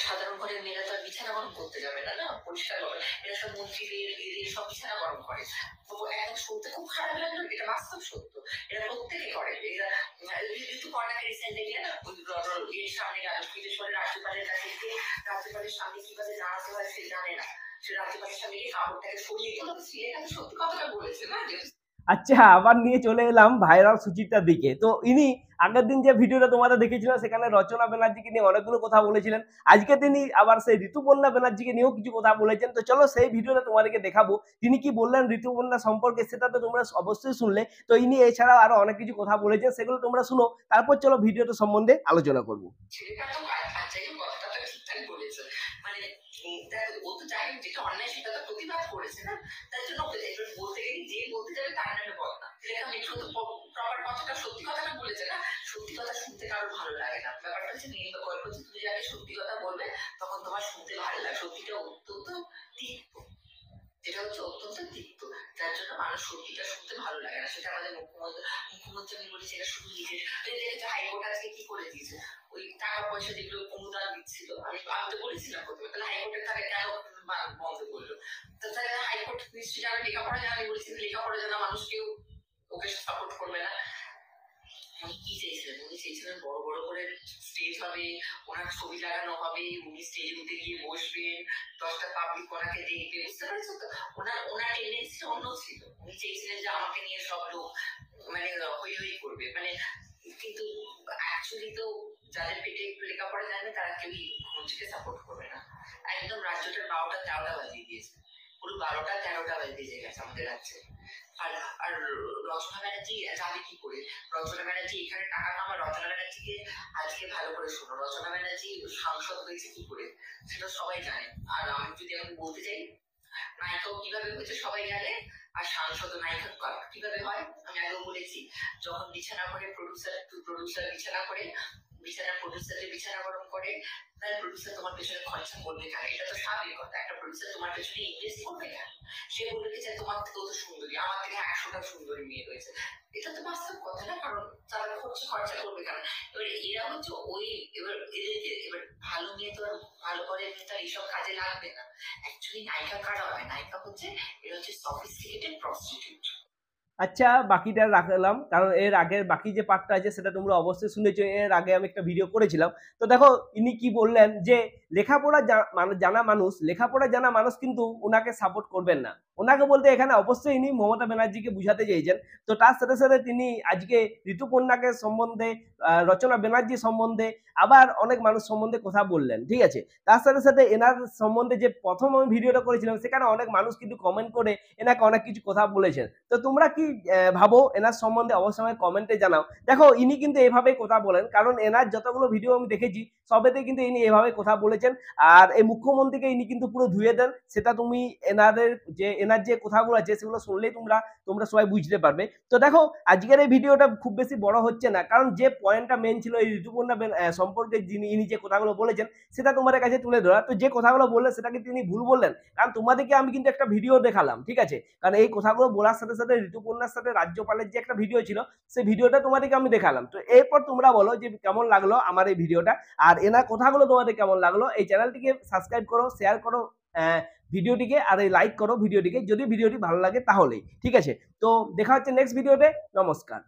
সাধারণ ঘরের মেয়েরা তো আর বিছানা গরম করতে যাবে না, না পরিষ্কার হবে। এরা সব মন্ত্রীদের এদের সব বিছানা গরম করে। একদম শুনতে খুব খারাপ লাগলো, এটা বাস্তব সত্য। এরা প্রত্যেকে করে। এরা ঋতুপর্ণাকে রিসেন্টলি না এর সামনে গেল, বিশেষ করে রাজ্যপালের কাছে গিয়ে রাজ্যপালের সামনে কিভাবে দাঁড়াতে হয় সে জানে না। সে রাজ্যপালের সামনে গিয়ে কাপড়টাকে সরিয়ে দিল, সে এখানে সত্যি কথাটা বলেছে না। আচ্ছা, আবার নিয়ে চলে এলাম ভাইরাল সুচিত্রার দিকে। তো ইনি আগের দিন যে ভিডিওটা তোমাদের দেখেছিলাম সেখানে রচনা ব্যানার্জিকে নিয়ে অনেকগুলো কথা বলেছিলেন। আজকে তিনি আবার সেই ঋতুপর্ণা ব্যানার্জিকে নিয়েও কিছু কথা বলেছেন। তো চলো সেই ভিডিওটা তোমাদেরকে দেখাবো তিনি কি বললেন ঋতুপর্ণা সম্পর্কে, সেটা তো তোমরা অবশ্যই শুনলে। তো ইনি এছাড়াও আরো অনেক কিছু কথা বলেছেন, সেগুলো তোমরা শুনো, তারপর চলো ভিডিওটা সম্বন্ধে আলোচনা করবো। ছেলেটা তো কথাটা তো ঠিকঠাক বলেছে, মানে ও তো জানে যেটা অন্যায় সেটা তো প্রতিবাদ করেছে না, তার জন্য বলতে গেলে যে বলতে যাবে তার নামে বদনাম। ছেলেটা মেট্রো তো প্রপার কথাটা সত্যি কথাটা বলেছে না, সত্যি কথা শুনতে কারো ভালো লাগে না। ব্যাপারটা হচ্ছে মেয়ে গল্প হচ্ছে তুমি যাকে সত্যি কথা বলবে তখন তোমার শুনতে ভালো লাগে। সত্যিটা অত্যন্ত তিক্ত, যেটা হচ্ছে অত্যন্ত তিক্ত, যার জন্য মানুষ সত্যিটা শুনতে ভালো লাগে না। সেটা আমাদের মুখ্যমন্ত্রী আমি বলি সেটা শুধু নিজের দেখেছে। হাইকোর্ট আজকে কি করে দিয়েছে, ওই টাকা পয়সা যেগুলো অনুদান দিচ্ছিল, আমি তো বলেছিলাম প্রথমে, তাহলে হাইকোর্টের তাকে কেন বন্ধ করলো? তাহলে হাইকোর্ট নিশ্চয়ই যারা লেখাপড়া জানা, আমি বলেছি লেখাপড়া জানা মানুষ কেউ ওকে সাপোর্ট করবে না। উনি কি চেয়েছিলেন? উনি চেয়েছিলেন বড় বড় করে স্টেজ হবে, ওনার ছবি লাগানো হবে, উনি স্টেজে উঠে গিয়ে বসবেন, 10টা পাবলিক ওনাকে দেখবে। বুঝতে পারছো তো? ওনার টেন্ডেন্সিটা অন্য ছিল। উনি চেয়েছিলেন যে আমাকে নিয়ে সব লোক মানে হই হই করবে, মানে কিন্তু অ্যাকচুয়ালি তো যাদের পেটে একটু লেখাপড়া জানবে তারা কেউই মুখ্যমন্ত্রীকে সাপোর্ট করবে না। একদম রাজ্যটার 12টা 13টা বাজিয়ে দিয়েছে, পুরো 12টা 13টা বাজিয়ে গেছে আমাদের রাজ্যে। আর আর রচনা ব্যানার্জি যাবে কি করে? রচনা ব্যানার্জি এখানে টাকা কামায়। রচনা ব্যানার্জিকে আজকে ভালো করে শোনো, রচনা ব্যানার্জি সাংসদ হয়েছে কি করে সেটা সবাই জানে। আর আমি যদি এখন বলতে চাই, নায়িকাও কিভাবে হয়েছে সবাই জানে, আর সাংসদ নায়িকা কিভাবে হয় আমি আগেও বলেছি। যখন বিছানা করে প্রডিউসার বিছানা করে, প্রডিউসারের বিছানা গরম করে, তাই প্রডিউসার তোমার পেছনে খরচা করবে কেন? এটা তো স্বাভাবিক কথা। একটা প্রডিউসার তোমার পেছনে ইনভেস্ট করবে কেন? সে বলবে যে তোমার থেকে তো সুন্দরী, আমার থেকে 100টা সুন্দরী মেয়ে রয়েছে। এটা তো বাস্তব কথা না, কারণ তারা খরচা করবে কেন? এবার এরা হচ্ছে ওই, এবার এদেরকে এবার ভালো মেয়ে তো ভালো করে মেয়ে তো এইসব কাজে লাগবে না। অ্যাকচুয়ালি নায়িকা কারা হয়? নায়িকা হচ্ছে এরা হচ্ছে সফিস্টিকেটেড প্রস্টিটিউট। আচ্ছা, বাকিটা রাখলাম, কারণ এর আগের বাকি যে পার্টটা আছে সেটা তোমরা অবশ্যই শুনেছো। এর আগে আমি একটা ভিডিও করেছিলাম। তো দেখো ইনি কি বললেন, যে লেখাপড়া জানা মানুষ কিন্তু ওনাকে সাপোর্ট করবেন না। ওনাকে বলতে এখানে অবশ্যই ইনি মমতা ব্যানার্জিকে বুঝাতে চেয়েছেন। তো তার সাথে সাথে তিনি আজকে ঋতুপর্ণাকে সম্বন্ধে, রচনা ব্যানার্জি সম্বন্ধে, আবার অনেক মানুষ সম্বন্ধে কথা বললেন, ঠিক আছে। তার সাথে সাথে এনার সম্বন্ধে যে প্রথম আমি ভিডিওটা করেছিলাম সেখানে অনেক মানুষ কিন্তু কমেন্ট করে এনাকে অনেক কিছু কথা বলেছেন। তো তোমরা কি ভাবো এনার সম্বন্ধে অবশ্যই কমেন্টে জানাও। দেখো ইনি কিন্তু এভাবেই কথা বলেন, কারণ এনার যতগুলো ভিডিও আমি দেখেছি সবেতে কিন্তু ইনি এভাবে কথা বলেছেন। আর এই মুখ্যমন্ত্রীকে ইনি কিন্তু পুরো ধুয়ে দেন। সেটা তুমি এনার যে কথাগুলো আছে সেগুলো শুনলেই তোমরা সবাই বুঝতে পারবে। তো দেখো আজকের এই ভিডিওটা খুব বেশি বড় হচ্ছে না, কারণ যে পয়েন্টটা মেন ছিল এই ঋতুপর্ণা সম্পর্কে ইনি যে কথাগুলো বলেছেন সেটা তোমাদের কাছে তুলে ধরা। তো যে কথাগুলো বললেন সেটাকে তিনি ভুল বললেন, কারণ তোমাদেরকে আমি কিন্তু একটা ভিডিও দেখালাম, ঠিক আছে। কারণ এই কথাগুলো বলার সাথে সাথে ঋতুপর্ণার সাথে রাজ্যপালের যে একটা ভিডিও ছিল সেই ভিডিওটা তোমাদেরকে আমি দেখালাম। তো এরপর তোমরা বলো যে কেমন লাগলো আমার এই ভিডিওটা, আর এনার কথাগুলো তোমাদের কেমন লাগলো। এই চ্যানেলটিকে সাবস্ক্রাইব করো, শেয়ার করো ভিডিওটিকে, আর এই লাইক করো ভিডিওটিকে যদি ভিডিওটি ভালো লাগে তাহলেই, ঠিক আছে। তো দেখা হচ্ছে নেক্সট ভিডিওতে। নমস্কার।